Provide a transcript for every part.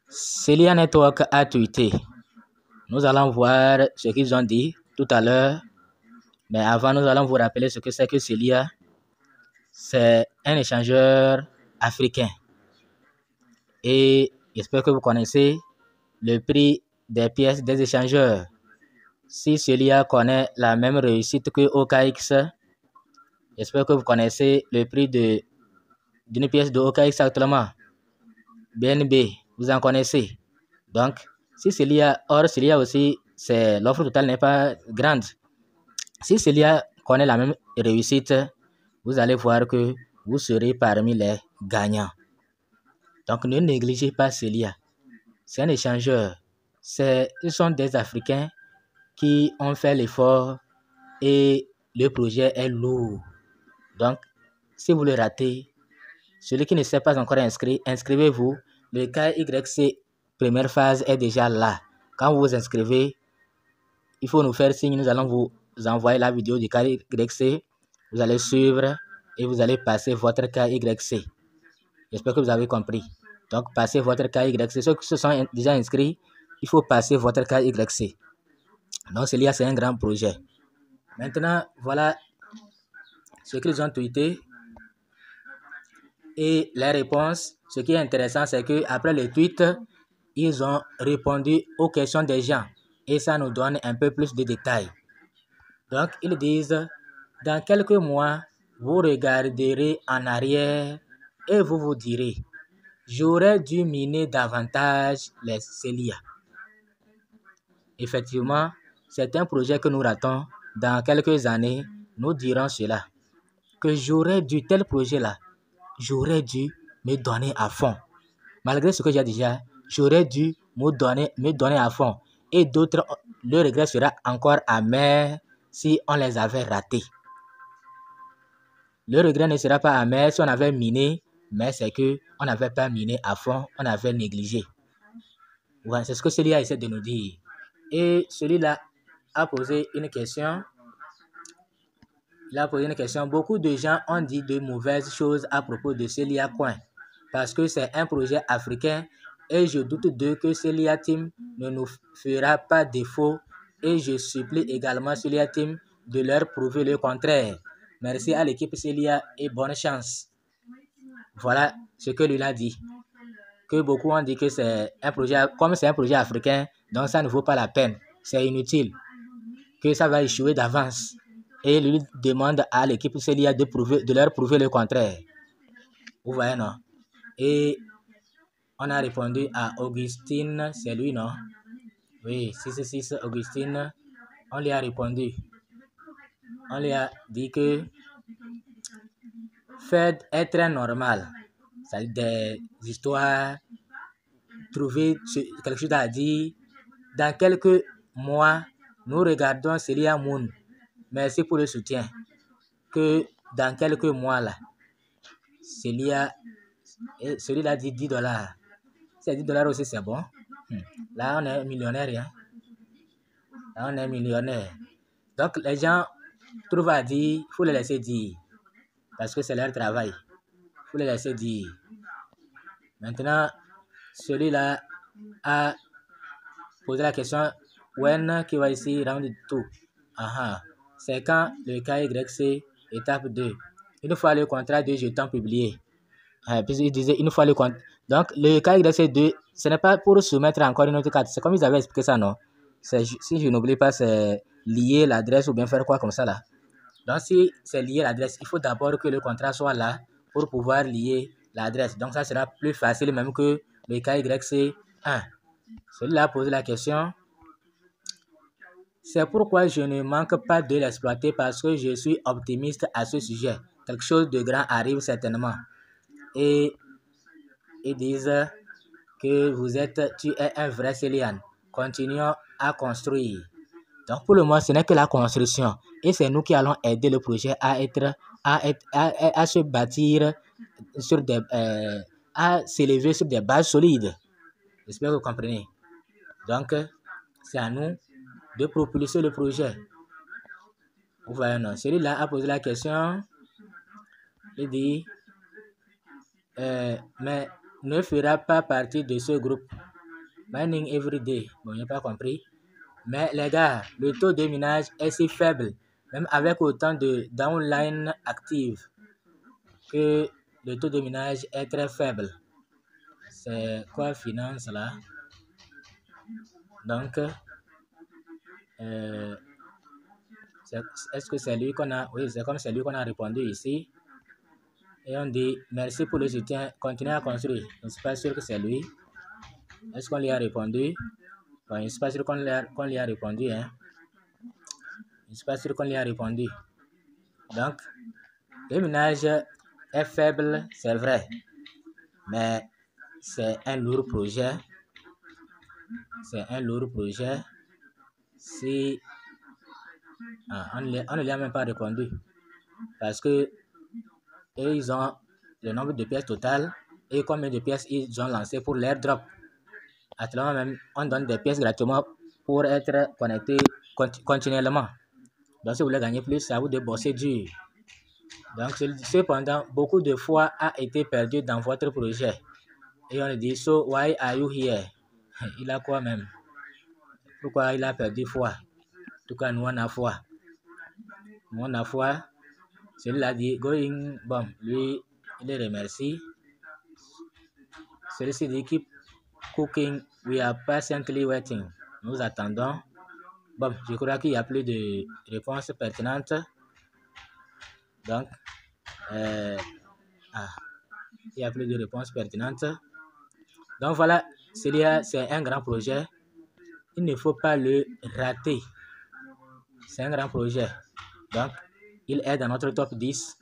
Celia Network a tweeté. Nous allons voir ce qu'ils ont dit tout à l'heure. Mais avant, nous allons vous rappeler ce que c'est que Celia. C'est un échangeur africain. Et j'espère que vous connaissez le prix des pièces des échangeurs. Si Celia connaît la même réussite que OKX, j'espère que vous connaissez le prix d'une pièce de OKX actuellement. BNB, vous en connaissez. Donc, si Celia aussi, l'offre totale n'est pas grande. Si Celia connaît la même réussite, vous allez voir que vous serez parmi les gagnants. Donc, ne négligez pas Celia. C'est un échangeur. Ce sont des Africains qui ont fait l'effort et le projet est lourd. Donc, si vous le ratez, celui qui ne s'est pas encore inscrit, inscrivez-vous. Le KYC première phase est déjà là. Quand vous vous inscrivez, il faut nous faire signe. Nous allons vous envoyer la vidéo du KYC. Vous allez suivre et vous allez passer votre KYC. J'espère que vous avez compris. Donc, passez votre KYC. Ceux qui se sont déjà inscrits, il faut passer votre KYC. Donc, c'est un grand projet. Maintenant, voilà ce qu'ils ont tweeté et les réponses. Ce qui est intéressant, c'est qu'après le tweet, ils ont répondu aux questions des gens. Et ça nous donne un peu plus de détails. Donc, ils disent, dans quelques mois, vous regarderez en arrière et vous vous direz, j'aurais dû miner davantage les Celia. Effectivement, c'est un projet que nous ratons. Dans quelques années, nous dirons cela. Que j'aurais dû, tel projet-là, j'aurais dû me donner à fond. Malgré ce que j'ai déjà, j'aurais dû me donner à fond. Et d'autres, le regret sera encore amer si on les avait ratés. Le regret ne sera pas amer si on avait miné, mais c'est qu'on n'avait pas miné à fond, on avait négligé. Voilà, c'est ce que celui-là essaie de nous dire. Et celui-là a posé une question. Il a posé une question. Beaucoup de gens ont dit de mauvaises choses à propos de Celia Coin parce que c'est un projet africain et je doute d'eux que Celia Team ne nous fera pas défaut et je supplie également Celia Team de leur prouver le contraire. Merci à l'équipe Celia et bonne chance. Voilà ce que lui a dit. Que beaucoup ont dit que c'est un projet, comme c'est un projet africain, donc ça ne vaut pas la peine. C'est inutile. Que ça va échouer d'avance. Et lui demande à l'équipe Celia de leur prouver le contraire. Vous voyez, non? Et on a répondu à Augustine, c'est lui, non? Oui, 666 Augustine. On lui a répondu. On lui a dit que fait est très normal. C'est des histoires, trouver quelque chose à dire. Dans quelques mois, nous regardons Celia Moon. Merci pour le soutien. Que dans quelques mois là, celui-là dit $10. C'est $10 aussi, c'est bon. Là, on est millionnaire. Hein? Là, on est millionnaire. Donc, les gens trouvent à dire, il faut les laisser dire. Parce que c'est leur travail. Il faut les laisser dire. Maintenant, celui-là a posé la question, when KYC round 2? C'est quand le KYC étape 2. Une fois le contrat de jetons publié. Puis il disait une fois le contrat. Donc le KYC 2, ce n'est pas pour soumettre encore une autre carte. C'est comme ils avaient expliqué ça, non? Si je n'oublie pas, c'est lier l'adresse ou bien faire quoi comme ça là. Donc si c'est lier l'adresse, il faut d'abord que le contrat soit là pour pouvoir lier l'adresse. Donc ça sera plus facile même que le KYC 1. Celui-là a posé la question. C'est pourquoi je ne manque pas de l'exploiter parce que je suis optimiste à ce sujet. Quelque chose de grand arrive certainement. Et ils disent que tu es un vrai Célian. Continuons à construire. Donc pour le moment, ce n'est que la construction. Et c'est nous qui allons aider le projet à se bâtir sur à s'élever sur des bases solides. J'espère que vous comprenez. Donc, c'est à nous de propulser le projet. Vous voyez, non? Celui-là a posé la question. Il dit, mais ne fera pas partie de ce groupe. Mining every day. Bon, il n'a pas compris. Mais les gars, le taux de minage est si faible, même avec autant de downline actives, que le taux de minage est très faible. C'est quoi finance là? Donc, est-ce que c'est lui qu'on a? Oui, c'est comme c'est lui qu'on a répondu ici. Et on dit merci pour le soutien, continuez à construire. Je ne suis pas sûr que c'est lui. Est-ce qu'on lui a répondu? Bon, je ne suis pas sûr qu'on lui a répondu. Hein? Je ne suis pas sûr qu'on lui a répondu. Donc, le minage est faible, c'est vrai. Mais c'est un lourd projet. C'est un lourd projet. Si on ne lui a même pas répondu. Parce que eux, ils ont le nombre de pièces totales et combien de pièces ils ont lancé pour l'airdrop. Actuellement même, on donne des pièces gratuitement pour être connecté continuellement. Donc, si vous voulez gagner plus, c'est à vous de bosser dur. Donc, cependant, beaucoup de foi a été perdu dans votre projet. Et on dit, so why are you here? Il a quoi même? Pourquoi il a perdu foi? En tout cas, nous, on a foi. Nous, on a foi. Celui-là dit, going, bon, lui, il les remercie. Celui-ci dit, keep cooking, we are patiently waiting. Nous attendons. Bon, je crois qu'il n'y a plus de réponses pertinentes. Donc, il n'y a plus de réponses pertinentes. Donc voilà, c'est un grand projet. Il ne faut pas le rater. C'est un grand projet. Donc, il est dans notre top 10.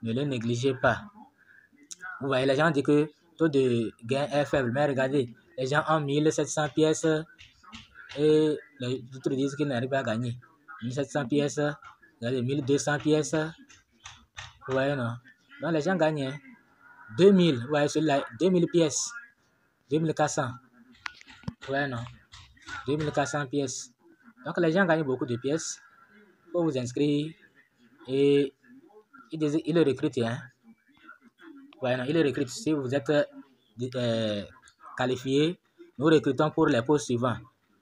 Ne le négligez pas. Vous voyez, les gens disent que le taux de gain est faible. Mais regardez, les gens ont 1700 pièces et les autres disent qu'ils n'arrivent pas à gagner. 1700 pièces, regardez, 1200 pièces. Vous voyez, non? Donc, les gens gagnent. 2000, vous voyez, celui-là, 2000 pièces. 2400. Vous voyez, non? 2400 pièces. Donc, les gens gagnent beaucoup de pièces. Il faut vous inscrire et il le recrute. Hein? Ouais, non, il le recrute. Si vous êtes qualifié, nous recrutons pour les postes suivants.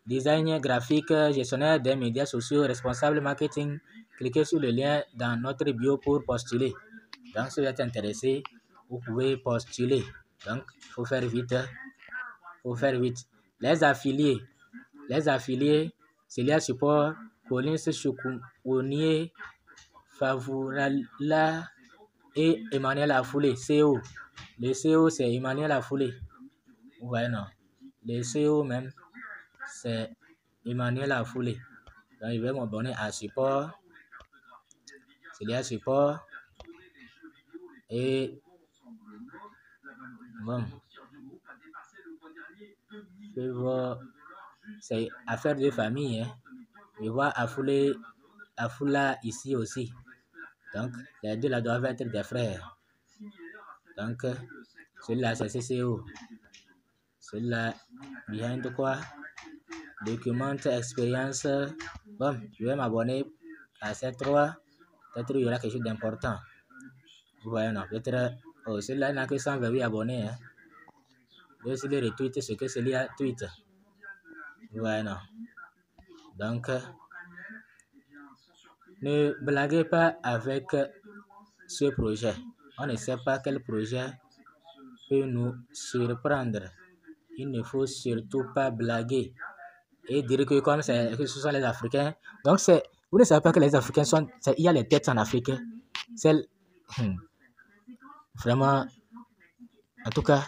Designer graphique, gestionnaire des médias sociaux, responsable marketing. Cliquez sur le lien dans notre bio pour postuler. Donc, si vous êtes intéressé, vous pouvez postuler. Donc, il faut faire vite. Les affiliés, Célia Support, Collins Choukounier, Favourala et Emmanuel Afoulé, CO. Le CO, c'est Emmanuel Afoulé. Vous voyez, non? Le CO même, c'est Emmanuel Afoulé. Donc, je vais m'abonner à Support. Célia Support. Et bon, je vais voir. C'est affaire de famille. Hein. Je vois Afoula ici aussi. Donc, les deux là doivent être des frères. Donc, celui-là, c'est CCO. Celui-là, behind quoi? Documente, expérience. Bon, je vais m'abonner à ces trois. Peut-être qu'il y aura quelque chose d'important. Vous voyez, non? Peut-être. Oh, celui-là n'a que 128 abonnés. Hein. Je vais aussi le retweeter ce que celui-là tweet. Vous voyez, non? Donc, ne blaguez pas avec ce projet. On ne sait pas quel projet peut nous surprendre. Il ne faut surtout pas blaguer et dire que comme que ce sont les Africains. Donc, vous ne savez pas que les Africains sont... Il y a les têtes en Afrique. C'est vraiment... En tout cas,